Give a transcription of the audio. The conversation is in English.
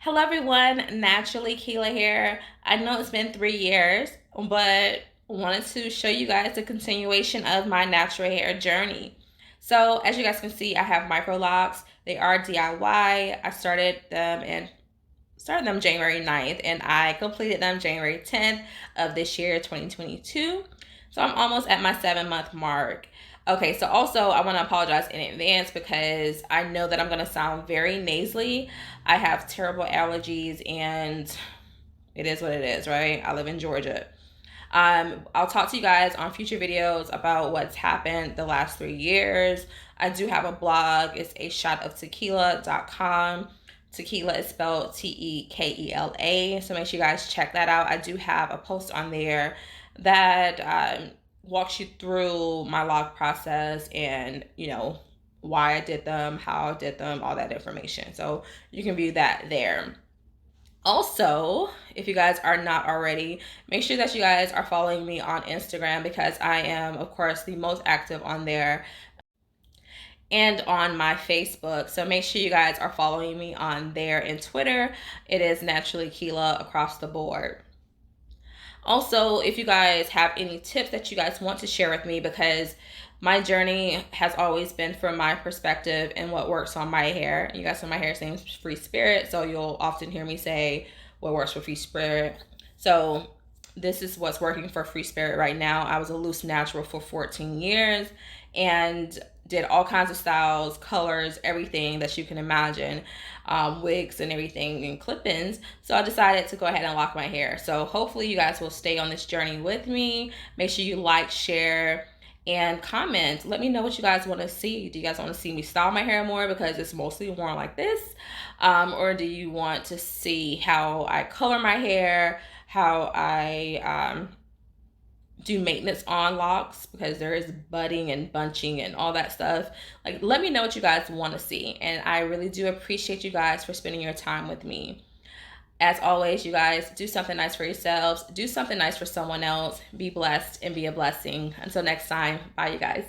Hello everyone, Naturally Keela here. I know it's been 3 years, but wanted to show you guys the continuation of my natural hair journey. So as you guys can see, I have micro locks. They are DIY. I started them January 9th and I completed them January 10th of this year, 2022. So I'm almost at my 7 month mark. Okay, so also I want to apologize in advance because I know that I'm going to sound very nasally. I have terrible allergies and it is what it is, right? I live in Georgia. I'll talk to you guys on future videos about what's happened the last 3 years. I do have a blog. It's a shot of tequila.com. Tequila is spelled Tekela. So make sure you guys check that out. I do have a post on there that walks you through my log process and, why I did them, how I did them, all that information. So you can view that there. Also, if you guys are not already, make sure that you guys are following me on Instagram because I am, of course, the most active on there and on my Facebook. So make sure you guys are following me on there and Twitter. It is Naturally Keela across the board. Also, if you guys have any tips that you guys want to share with me, because my journey has always been from my perspective and what works on my hair. You guys know my hair name's Free Spirit, so you'll often hear me say what works for Free Spirit. So this is what's working for Free Spirit right now. I was a loose natural for 14 years and did all kinds of styles, colors, everything that you can imagine, wigs and everything and clip-ins. So I decided to go ahead and lock my hair. So hopefully you guys will stay on this journey with me. Make sure you like, share, and comment. Let me know what you guys want to see. Do you guys want to see me style my hair more because it's mostly worn like this? Or do you want to see how I color my hair, how I do maintenance on locks, because there is budding and bunching and all that stuff. Like, let me know what you guys want to see, and I really do appreciate you guys for spending your time with me. As always, you guys, do something nice for yourselves, do something nice for someone else, be blessed and be a blessing. Until next time, bye you guys.